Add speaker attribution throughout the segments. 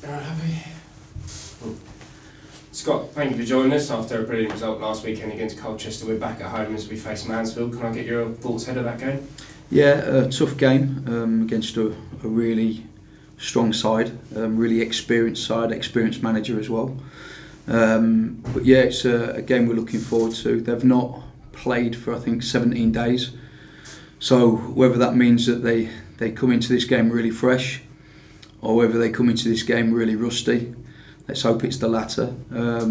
Speaker 1: Happy. Scott, thank you for joining us after a brilliant result last weekend against Colchester. We're back at home as we face Mansfield. Can I get your thoughts ahead of that game?
Speaker 2: Yeah, a tough game against a really strong side, really experienced side, experienced manager as well. But yeah, it's a game we're looking forward to. They've not played for I think 17 days, so whether that means that they come into this game really fresh, or whether they come into this game really rusty, let's hope it's the latter. We're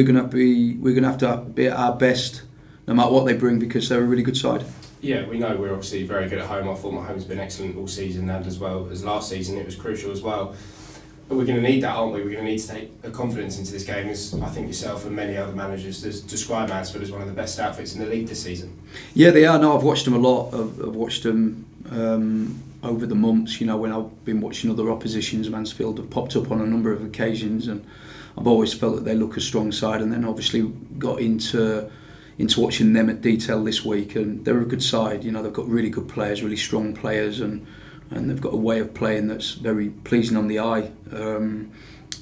Speaker 2: going to have to be at our best no matter what they bring, because they're a really good side.
Speaker 1: Yeah, we know we're obviously very good at home. I thought my home's been excellent all season, and as well as last season, it was crucial as well. But we're going to need that, aren't we? We're going to need to take a confidence into this game, as I think yourself and many other managers describe Mansfield as one of the best outfits in the league this season.
Speaker 2: Yeah, they are. No, I've watched them a lot. I've watched them over the months. You know, when I've been watching other oppositions, Mansfield have popped up on a number of occasions, and I've always felt that they look a strong side. And then obviously got into watching them at detail this week, and they're a good side. You know, they've got really good players, really strong players, and they've got a way of playing that's very pleasing on the eye,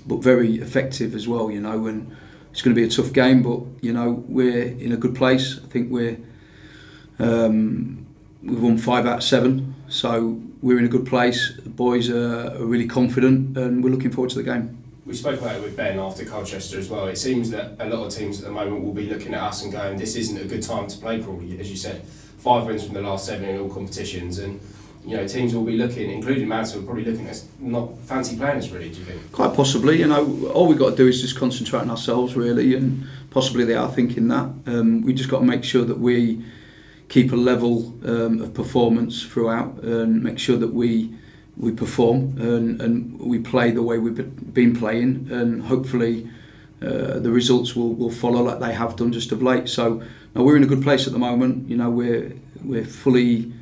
Speaker 2: but very effective as well. You know, and it's going to be a tough game, but you know, we're in a good place. I think we've won 5 out of 7, so we're in a good place. The boys are really confident, and we're looking forward to the game.
Speaker 1: We spoke about it with Ben after Colchester as well. It seems that a lot of teams at the moment will be looking at us and going, this isn't a good time to play Crawley. As you said, 5 wins from the last 7 in all competitions, and you know, teams will be looking, including Mansfield, probably looking at not fancy playing us, really, do you think?
Speaker 2: Quite possibly. You know, all we've got to do is just concentrate on ourselves, really, and possibly they are thinking that. We just got to make sure that we keep a level of performance throughout, and make sure that we perform and we play the way we've been playing, and hopefully the results will follow like they have done just of late. So no, we're in a good place at the moment. You know, we're fully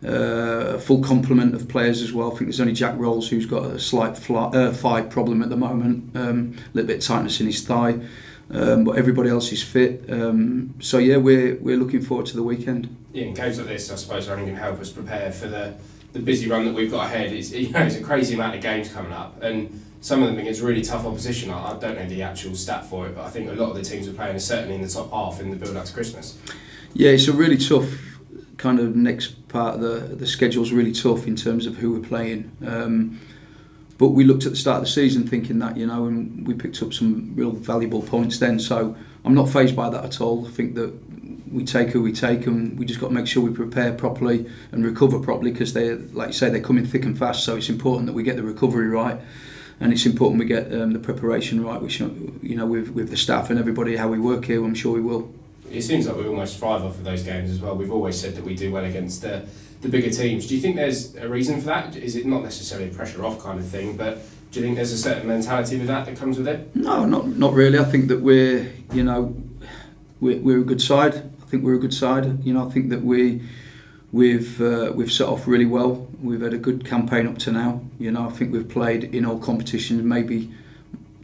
Speaker 2: full complement of players as well. I think there's only Jack Rolls who's got a slight thigh problem at the moment, a little bit of tightness in his thigh, but everybody else is fit. So yeah, we're looking forward to the weekend.
Speaker 1: Yeah, in games like this, I suppose, are only going to help us prepare for the busy run that we've got ahead. It's a crazy amount of games coming up, and some of them against really tough opposition. I don't know the actual stat for it, but I think a lot of the teams we're playing are certainly in the top half in the build up to Christmas.
Speaker 2: Yeah, it's a really tough kind of next part of the schedule's really tough in terms of who we're playing. But we looked at the start of the season thinking that, you know, and we picked up some real valuable points then. So I'm not fazed by that at all. I think that we take who we take, and we just got to make sure we prepare properly and recover properly, because they, like you say, they're coming thick and fast. So it's important that we get the recovery right, and it's important we get the preparation right. Which, you know, with the staff and everybody, how we work here, I'm sure we will.
Speaker 1: It seems like we almost thrive off of those games as well. We've always said that we do well against the bigger teams. Do you think there's a reason for that? Is it not necessarily a pressure off kind of thing, but do you think there's a certain mentality with that comes with it?
Speaker 2: No, not really. I think that we're a good side. I think we're a good side. You know, I think that we've set off really well. We've had a good campaign up to now. You know, I think we've played in all competitions maybe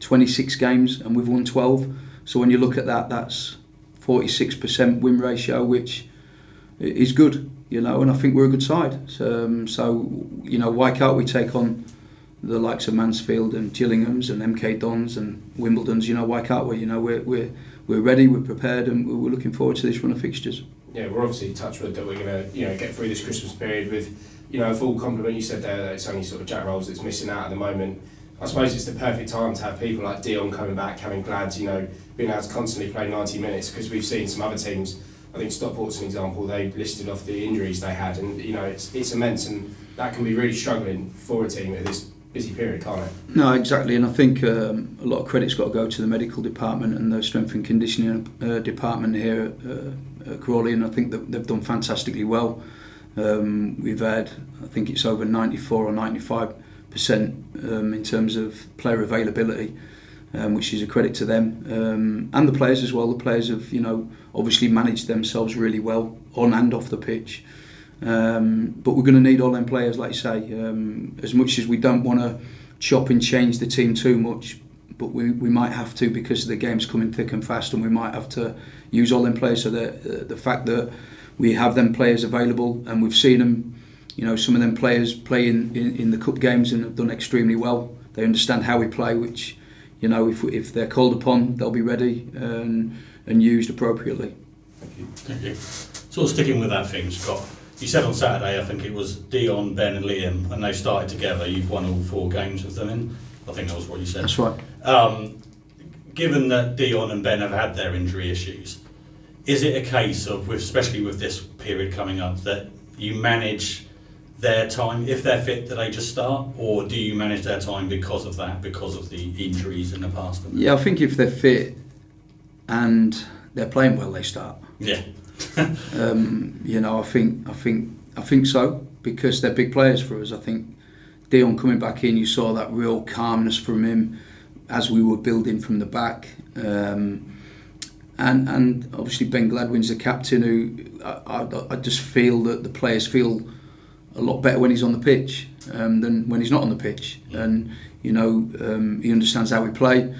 Speaker 2: 26 games and we've won 12. So when you look at that, that's 46% win ratio, which is good. You know, and I think we're a good side. So you know, why can't we take on the likes of Mansfield and Gillingham's and MK Dons and Wimbledon's? You know, why can't we? You know, we're ready, we're prepared, and we're looking forward to this run of fixtures.
Speaker 1: Yeah, we're obviously touch wood that we're going to, you know, get through this Christmas period with, you know, a full complement. You said there that it's only sort of Jack Rolls that's missing out at the moment. I suppose it's the perfect time to have people like Dion coming back, having Glad, you know, being able to constantly play 90 minutes, because we've seen some other teams. I think Stockport's an example. They listed off the injuries they had, and you know, it's immense, and that can be really struggling for a team at this busy period, can't it?
Speaker 2: No, exactly, and I think a lot of credit's got to go to the medical department and the strength and conditioning department here at Crawley, and I think that they've done fantastically well. We've had, I think it's over 94 or 95% in terms of player availability, which is a credit to them, and the players as well. The players have, you know, obviously managed themselves really well on and off the pitch. But we're going to need all them players, like you say. As much as we don't want to chop and change the team too much, but we might have to, because the game's coming thick and fast, and we might have to use all them players. So the fact that we have them players available, and we've seen them you know, some of them players play in the cup games and have done extremely well. They understand how we play, which, you know, if they're called upon, they'll be ready and used appropriately.
Speaker 3: Thank you. Thank you. Sort of sticking with that thing, Scott. You said on Saturday, I think it was Dion, Ben and Liam, and they started together. You've won all 4 games with them in. I think that was what you said.
Speaker 2: That's right.
Speaker 3: Given that Dion and Ben have had their injury issues, is it a case of, especially with this period coming up, that you manage their time? If they're fit, do they just start? Or do you manage their time because of that, because of the injuries in the past?
Speaker 2: Yeah, I think if they're fit and they're playing well, they start.
Speaker 3: Yeah.
Speaker 2: You know, I think so, because they're big players for us. I think Dion coming back in, you saw that real calmness from him as we were building from the back. And obviously Ben Gladwin's the captain, who I just feel that the players feel a lot better when he's on the pitch than when he's not on the pitch. And, you know, he understands how we play.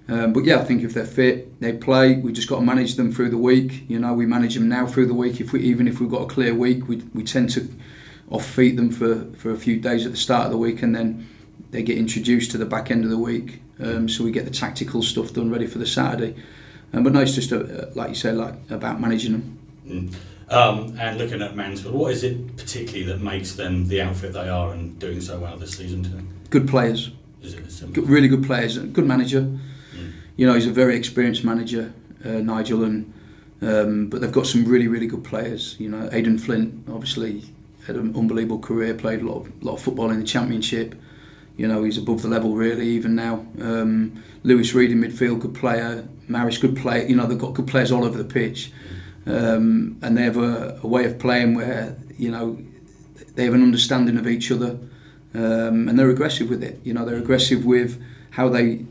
Speaker 2: But yeah, I think if they're fit, they play. We just got to manage them through the week. You know, we manage them now through the week. Even if we've got a clear week, we tend to off-feet them for a few days at the start of the week, and then they get introduced to the back end of the week. So we get the tactical stuff done ready for the Saturday. But no, it's just like you say, like about managing them.
Speaker 3: And looking at Mansfield, what is it particularly that makes them the outfit they are and doing so well this season? Today?
Speaker 2: Good players.
Speaker 3: Is it simple?
Speaker 2: Really good players. Good manager. You know, he's a very experienced manager, Nigel, and but they've got some really, really good players. You know, Aidan Flint obviously had an unbelievable career, played a lot of football in the Championship. You know, he's above the level really even now. Lewis Reed in midfield, good player. Maris, good player. You know, they've got good players all over the pitch, and they have a way of playing where, you know, they have an understanding of each other, and they're aggressive with it. You know, they're aggressive with how they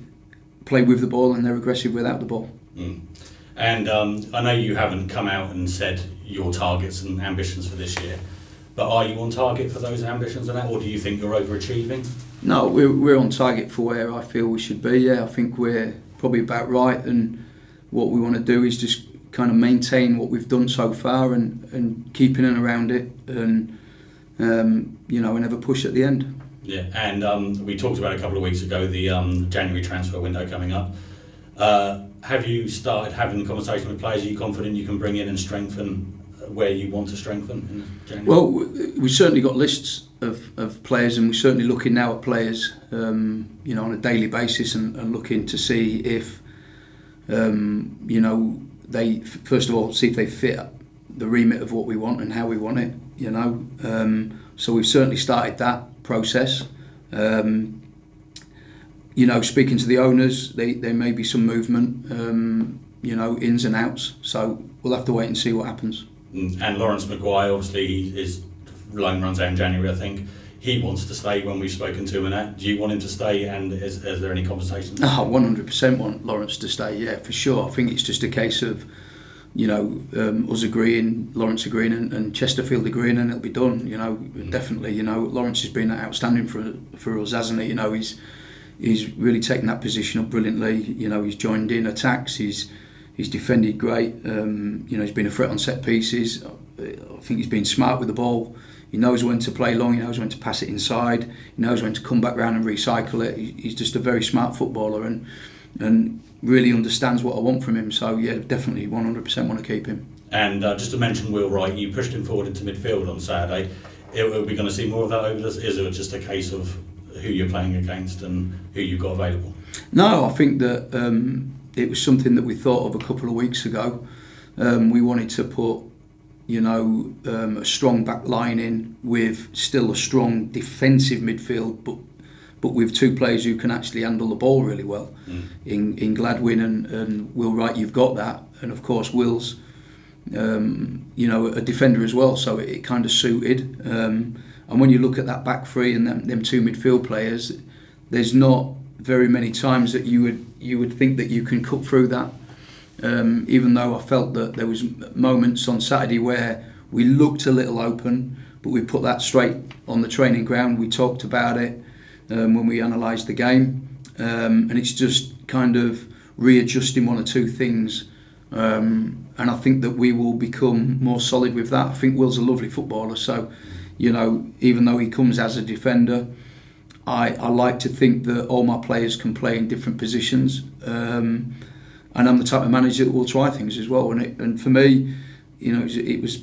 Speaker 2: play with the ball, and they're aggressive without the ball.
Speaker 3: And I know you haven't come out and said your targets and ambitions for this year, but are you on target for those ambitions and that, or do you think you're overachieving? No,
Speaker 2: we're on target for where I feel we should be. Yeah, I think we're probably about right, and what we want to do is just kind of maintain what we've done so far and keep in and around it, and you know, and have a push at the end.
Speaker 3: Yeah, and we talked about a couple of weeks ago the January transfer window coming up. Have you started having a conversation with players? Are you confident you can bring in and strengthen where you want to strengthen in January?
Speaker 2: Well, we've certainly got lists of players, and we're certainly looking now at players, you know, on a daily basis, and looking to see if, you know, they first of all see if they fit the remit of what we want and how we want it. You know, so we've certainly started that process. You know, speaking to the owners, there may be some movement, you know, ins and outs. So we'll have to wait and see what happens.
Speaker 3: And Lawrence Maguire, obviously, his loan runs out in January, I think. He wants to stay when we've spoken to him and that. Do you want him to stay, and is there any conversations?
Speaker 2: I 100% want Lawrence to stay, yeah, for sure. I think it's just a case of, you know, us agreeing, Lawrence agreeing, and Chesterfield agreeing, and it'll be done. You know, definitely. You know, Lawrence has been outstanding for us, hasn't he? You know, he's really taken that position up brilliantly. You know, he's joined in attacks. He's defended great. You know, he's been a threat on set pieces. I think he's been smart with the ball. He knows when to play long. He knows when to pass it inside. He knows when to come back round and recycle it. He's just a very smart footballer, and really understands what I want from him. So yeah, definitely 100% want to keep him.
Speaker 3: And just to mention Will Wright, you pushed him forward into midfield on Saturday. Are we going to see more of that over this? Is it just a case of who you're playing against and who you've got available?
Speaker 2: No, I think that it was something that we thought of a couple of weeks ago. We wanted to put, you know, a strong back line in with still a strong defensive midfield, but with two players who can actually handle the ball really well. In Gladwin and Will Wright, you've got that, and of course Will's, you know, a defender as well, so it kind of suited. And when you look at that back three and them two midfield players, there's not very many times that you would think that you can cut through that. Even though I felt that there was moments on Saturday where we looked a little open, but we put that straight on the training ground. We talked about it when we analysed the game, and it's just kind of readjusting one or two things, and I think that we will become more solid with that. I think Will's a lovely footballer, so you know, even though he comes as a defender, I like to think that all my players can play in different positions, and I'm the type of manager that will try things as well. And for me, you know, it was,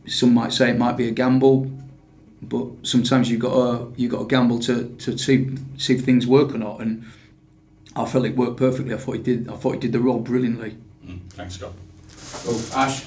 Speaker 2: some might say it might be a gamble, but sometimes you got to gamble to see if things work or not. And I felt it worked perfectly. I thought he did the role brilliantly.
Speaker 3: Thanks, Scott.
Speaker 1: Cool. Ash.